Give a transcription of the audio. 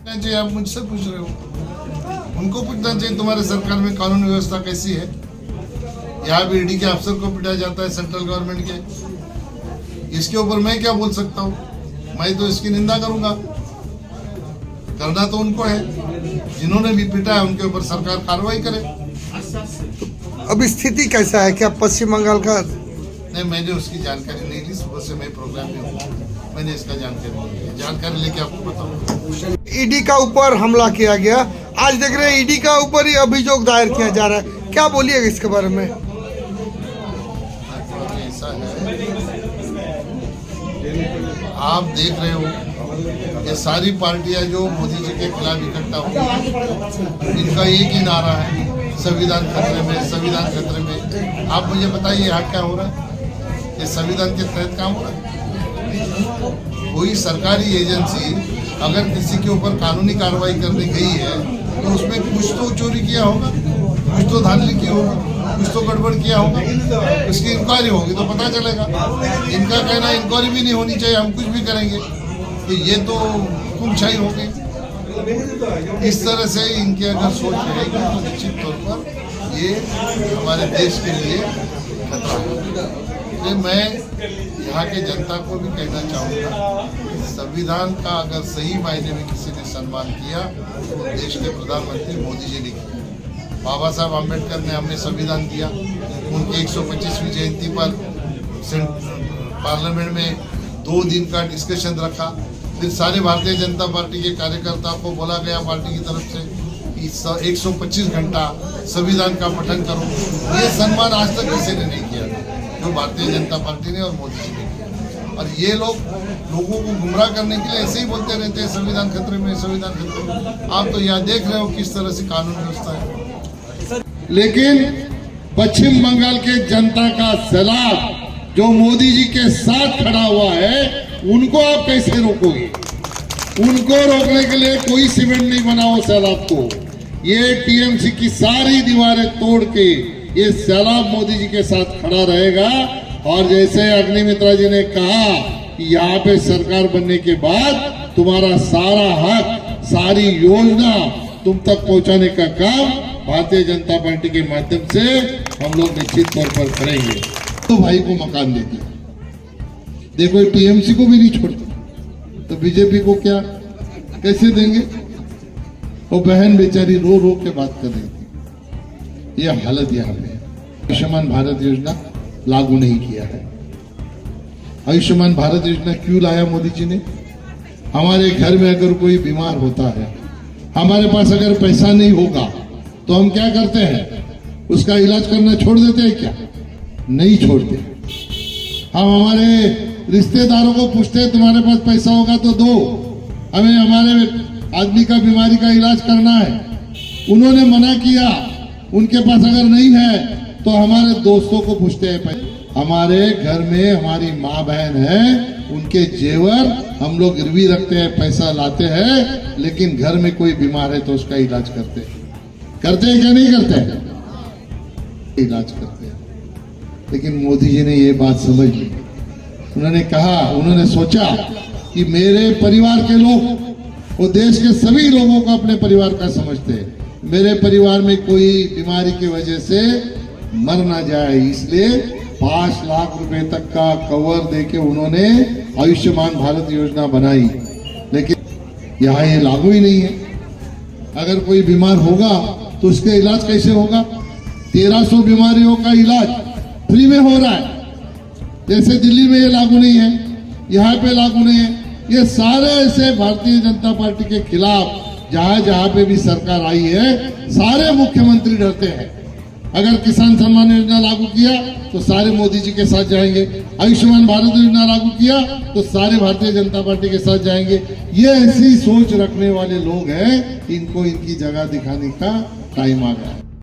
चाहिए, आप मुझसे पूछ रहे हो, उनको पूछना चाहिए तुम्हारे सरकार में कानून व्यवस्था कैसी है। यहाँ भी ईडी के अफसर को पिटाया जाता है सेंट्रल गवर्नमेंट के, इसके ऊपर मैं क्या बोल सकता हूँ? मैं तो इसकी निंदा करूंगा। करना तो उनको है, जिन्होंने भी पिटा है उनके ऊपर सरकार कार्रवाई करे। अब स्थिति कैसा है, क्या पश्चिम बंगाल का? नहीं, मैंने उसकी जानकारी नहीं ली, सुबह से मैं प्रोग्राम में हूँ, मैंने इसका जानकारी नहीं ली। जानकारी लेके आपको बताऊंगा। ईडी का ऊपर हमला किया गया, आज देख रहे हैं ईडी का ऊपर ही अभियोग दायर किया जा रहा है, क्या बोलिएगा इसके बारे में? ऐसा है, आप देख रहे हो ये सारी पार्टियां जो मोदी जी के खिलाफ इकट्ठा हुई, इनका एक ही नारा है, संविधान खतरे में, संविधान खतरे में। आप मुझे बताइए यहाँ क्या हो रहा है? ये संविधान के तहत काम हो रहा है? कोई सरकारी एजेंसी अगर किसी के ऊपर कानूनी कार्रवाई करने गई है तो उसमें कुछ तो चोरी किया होगा, कुछ तो धांधली की होगी, कुछ तो गड़बड़ किया होगा, उसकी इंक्वायरी होगी तो पता चलेगा। इनका कहना इंक्वायरी भी नहीं होनी चाहिए, हम कुछ भी करेंगे, कि ये तो हुकुमशाही हो गई। इस तरह से इनकी अगर सोच रहेगी तो निश्चित तौर पर ये हमारे देश के लिए खतरा है। मैं यहाँ के जनता को भी कहना चाहूँगा, संविधान का अगर सही मायने में किसी ने सम्मान किया तो देश के प्रधानमंत्री मोदी जी ने किया। बाबा साहब अम्बेडकर ने हमें संविधान दिया, उनकी 125वीं जयंती पर पार्लियामेंट में 2 दिन का डिस्कशन रखा, फिर सारे भारतीय जनता पार्टी के कार्यकर्ताओं को बोला गया पार्टी की तरफ से कि 125 घंटा संविधान का पठन करो। ये सम्मान आज तक किसी ने नहीं किया जो भारतीय जनता पार्टी ने और मोदी जी ने किया। और ये लोगों को गुमराह करने के लिए ऐसे ही बोलते रहते हैं संविधान खतरे में, संविधान खतरे में। आप तो यहाँ देख रहे हो किस तरह से कानून व्यवस्था है। लेकिन पश्चिम बंगाल के जनता का सैलाब जो मोदी जी के साथ खड़ा हुआ है, उनको आप कैसे रोकोगे? उनको रोकने के लिए कोई सीमेंट नहीं बनाओ सैलाब को। ये टीएमसी की सारी दीवारें तोड़ के ये सैलाब मोदी जी के साथ खड़ा रहेगा। और जैसे अग्निमित्रा जी ने कहा कि यहाँ पे सरकार बनने के बाद तुम्हारा सारा हक, सारी योजना तुम तक पहुंचाने का काम भारतीय जनता पार्टी के माध्यम से हम लोग निश्चित तौर पर करेंगे। तो भाई को मकान देते, देखो टीएमसी को भी नहीं छोड़ते तो बीजेपी को क्या कैसे देंगे? वो बहन बेचारी रो रो के बात कर रही थी। यह हालत यहाँ पे है। आयुष्मान भारत योजना लागू नहीं किया है। आयुष्मान भारत योजना क्यों लाया मोदी जी ने? हमारे घर में अगर कोई बीमार होता है, हमारे पास अगर पैसा नहीं होगा तो हम क्या करते हैं? उसका इलाज करना छोड़ देते हैं क्या? नहीं छोड़ते। हम हमारे रिश्तेदारों को पूछते हैं तुम्हारे पास पैसा होगा तो दो, हमें हमारे आदमी का बीमारी का इलाज करना है। उन्होंने मना किया, उनके पास अगर नहीं है तो हमारे दोस्तों को पूछते हैं। हमारे घर में हमारी माँ बहन है, उनके जेवर हम लोग गिरवी रखते हैं, पैसा लाते हैं, लेकिन घर में कोई बीमार है तो उसका इलाज करते हैं क्या नहीं करते हैं? इलाज करते हैं। लेकिन मोदी जी ने ये बात समझ ली। उन्होंने कहा, उन्होंने सोचा कि मेरे परिवार के लोग, वो देश के सभी लोगों को अपने परिवार का समझते हैं, मेरे परिवार में कोई बीमारी की वजह से मर ना जाए, इसलिए 5 लाख रुपए तक का कवर देके उन्होंने आयुष्मान भारत योजना बनाई। लेकिन यहाँ ये लागू ही नहीं है। अगर कोई बीमार होगा तो उसका इलाज कैसे होगा? 1300 बीमारियों का इलाज फ्री में हो रहा है। जैसे दिल्ली में ये लागू नहीं है, यहाँ पे लागू नहीं है। ये सारे ऐसे भारतीय जनता पार्टी के खिलाफ जहां जहां पे भी सरकार आई है, सारे मुख्यमंत्री डरते हैं। अगर किसान सम्मान योजना लागू किया तो सारे मोदी जी के साथ जाएंगे, आयुष्मान भारत योजना लागू किया तो सारे भारतीय जनता पार्टी के साथ जाएंगे। ये ऐसी सोच रखने वाले लोग हैं, इनको इनकी जगह दिखाने का टाइम आ गया है।